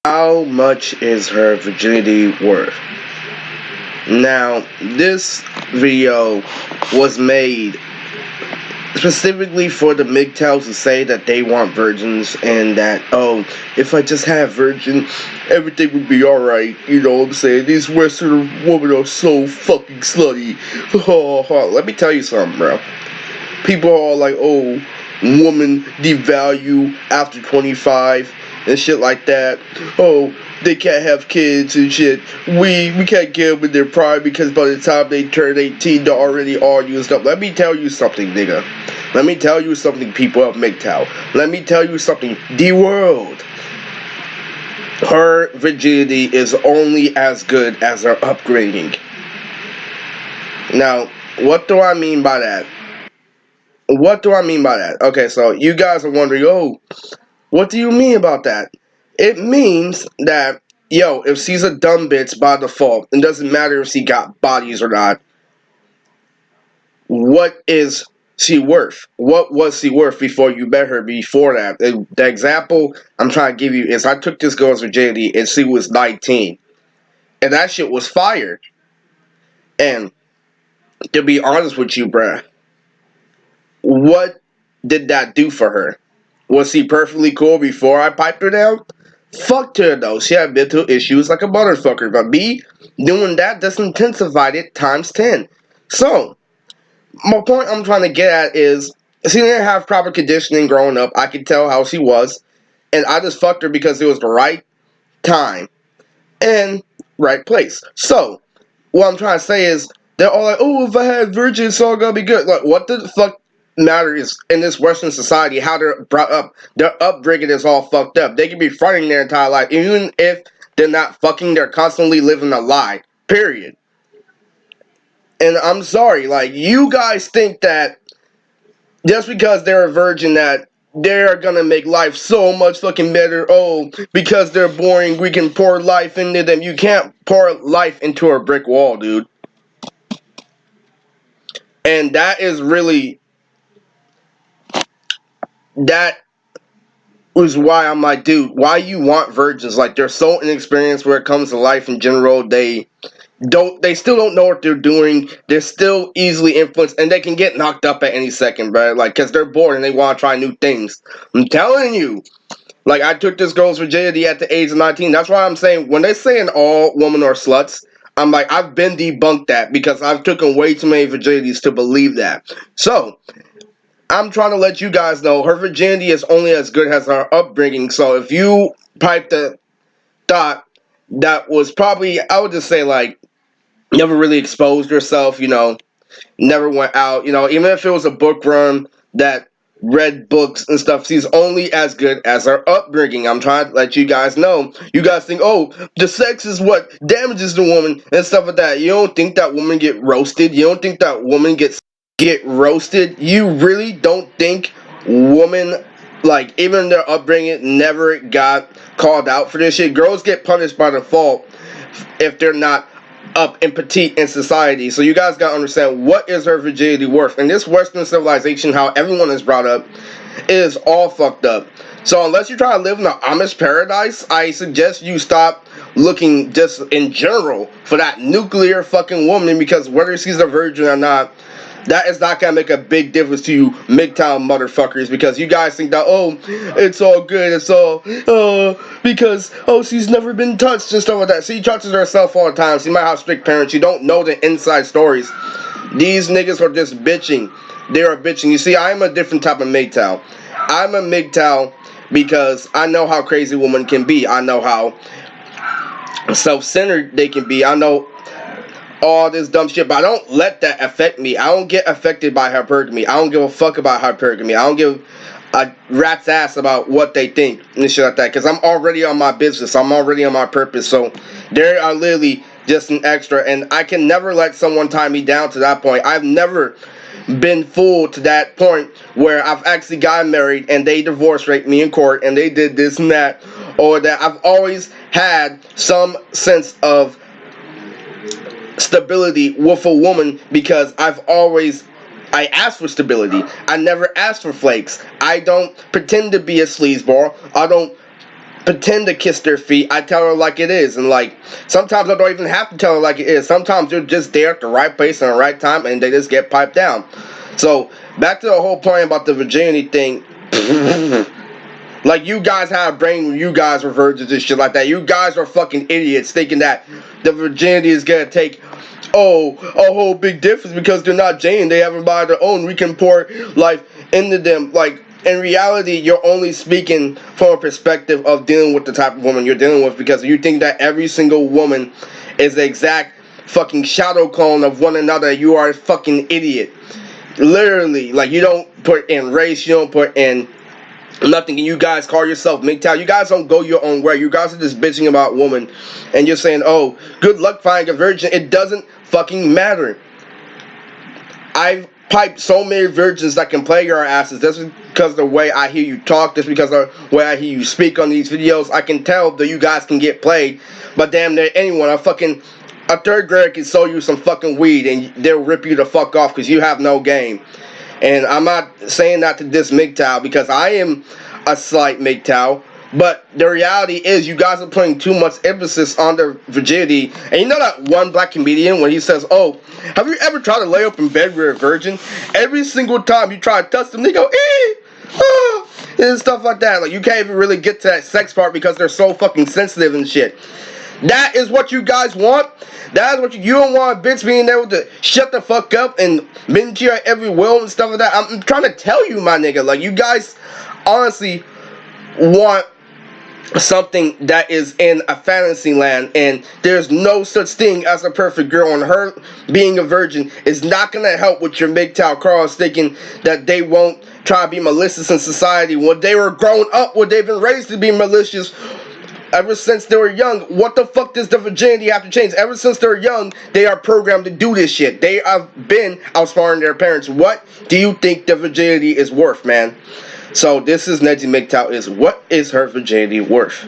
How much is her virginity worth? Now, this video was made specifically for the MGTOWs to say that they want virgins and that, oh, if I just had a virgin, everything would be alright. You know what I'm saying? These Western women are so fucking slutty. Let me tell you something, bro. People are like, oh, woman devalue after 25 and shit like that. Oh, they can't have kids and shit. We can't give them in their prime because by the time they turn 18, they're already all used up. Let me tell you something, nigga. Let me tell you something, people of MGTOW. Let me tell you something. The world. Her virginity is only as good as her upbringing. Now, what do I mean by that? What do I mean by that? Okay, so you guys are wondering, oh, what do you mean about that? It means that, yo, if she's a dumb bitch by default, it doesn't matter if she got bodies or not, what is she worth? What was she worth before you met her before that? The example I'm trying to give you is I took this girl's virginity and she was 19. And that shit was fire. And to be honest with you, bruh, what did that do for her? Was she perfectly cool before I piped her down? Fucked her though. She had mental issues like a motherfucker. But me doing that just intensified it times 10. So, my point I'm trying to get at is she didn't have proper conditioning growing up. I could tell how she was. And I just fucked her because it was the right time and right place. So, what I'm trying to say is they're all like, oh, if I had virgin, it's all gonna be good. Like, what the fuck matters in this Western society? How they're brought up, their upbringing is all fucked up. They can be fronting their entire life, even if they're not fucking. They're constantly living a lie. Period. And I'm sorry, like you guys think that just because they're a virgin that they're gonna make life so much fucking better. Oh, because they're boring, we can pour life into them. You can't pour life into a brick wall, dude. And that is really that was why I'm like, dude, why you want virgins? Like they're so inexperienced where it comes to life in general. They still don't know what they're doing. They're still easily influenced and they can get knocked up at any second, bro. Like cause they're bored and they want to try new things. I'm telling you. Like I took this girl's virginity at the age of 19. That's why I'm saying when they saying all women are sluts, I'm like, I've been debunked that because I've taken way too many virginities to believe that. So I'm trying to let you guys know her virginity is only as good as her upbringing. So if you piped a thought that was probably, I would just say like, never really exposed yourself, never went out, even if it was a bookworm that read books and stuff, she's only as good as her upbringing. I'm trying to let you guys know. You guys think, oh, the sex is what damages the woman and stuff like that. You don't think that woman get roasted? You don't think that woman get roasted? You really don't think women, like, even their upbringing never got called out for this shit? Girls get punished by default if they're not up and petite in society. So you guys gotta understand what is her virginity worth. In this Western civilization, how everyone is brought up is all fucked up. So unless you try to live in the Amish paradise, I suggest you stop looking just in general for that nuclear fucking woman, because whether she's a virgin or not, that is not gonna make a big difference to you MGTOW motherfuckers, because you guys think that, oh, it's all good, it's all because she's never been touched and stuff like that. She touches herself all the time. She might have strict parents. You don't know the inside stories. These niggas are just bitching. They are bitching. You see, I'm a different type of MGTOW. I'm a MGTOW because I know how crazy women can be. I know how self-centered they can be. I know all this dumb shit, but I don't let that affect me. I don't get affected by hypergamy. I don't give a fuck about hypergamy. I don't give a rat's ass about what they think and shit like that, because I'm already on my business. I'm already on my purpose. So they are literally just an extra, and I can never let someone tie me down to that point. I've never been fooled to that point where I've actually gotten married and they divorce raped me in court and they did this and that, or that. I've always had some sense of stability with a woman because I asked for stability. I never asked for flakes. I don't pretend to be a sleazeball. I don't pretend to kiss their feet. I tell her like it is, and like sometimes I don't even have to tell her like it is. Sometimes they're just there at the right place and the right time, and they just get piped down. So back to the whole point about the virginity thing. Like, you guys have a brain when you guys were virgins and shit like that. You guys are fucking idiots thinking that the virginity is gonna take a whole big difference because they're not Jane. They haven't by their own. We can pour life into them. Like, in reality, you're only speaking from a perspective of dealing with the type of woman you're dealing with, because you think that every single woman is the exact fucking shadow clone of one another. You are a fucking idiot. Literally, like, you don't put in race, you don't put in nothing, and you guys call yourself MGTOW. You guys don't go your own way. You guys are just bitching about women, and you're saying, oh, good luck finding a virgin. It doesn't fucking matter. I've piped so many virgins that can play your asses. That's because of the way I hear you talk. That's because of the way I hear you speak on these videos. I can tell that you guys can get played. But damn near anyone. A third grader can sell you some fucking weed and they'll rip you the fuck off because you have no game. And I'm not saying that to diss MGTOW, because I am a slight MGTOW. But the reality is, you guys are putting too much emphasis on the virginity. And you know that one black comedian, when he says, oh, have you ever tried to lay up in bed with a virgin? Every single time you try to touch them, they go, and stuff like that. Like, you can't even really get to that sex part because they're so fucking sensitive and shit. That is what you guys want. That is what you don't want, bitch, being able to shut the fuck up and bend to your every will and stuff like that. I'm trying to tell you, my nigga, like, you guys honestly want something that is in a fantasy land, and there's no such thing as a perfect girl, and her being a virgin is not gonna help with your MGTOW Carls thinking that they won't try to be malicious in society. When they were grown up, when they've been raised to be malicious ever since they were young. What the fuck does the virginity have to change? Ever since they're young, they are programmed to do this shit. They have been outsmarting their parents. What do you think the virginity is worth, man? So this is Neji MGTOW is, what is her virginity worth?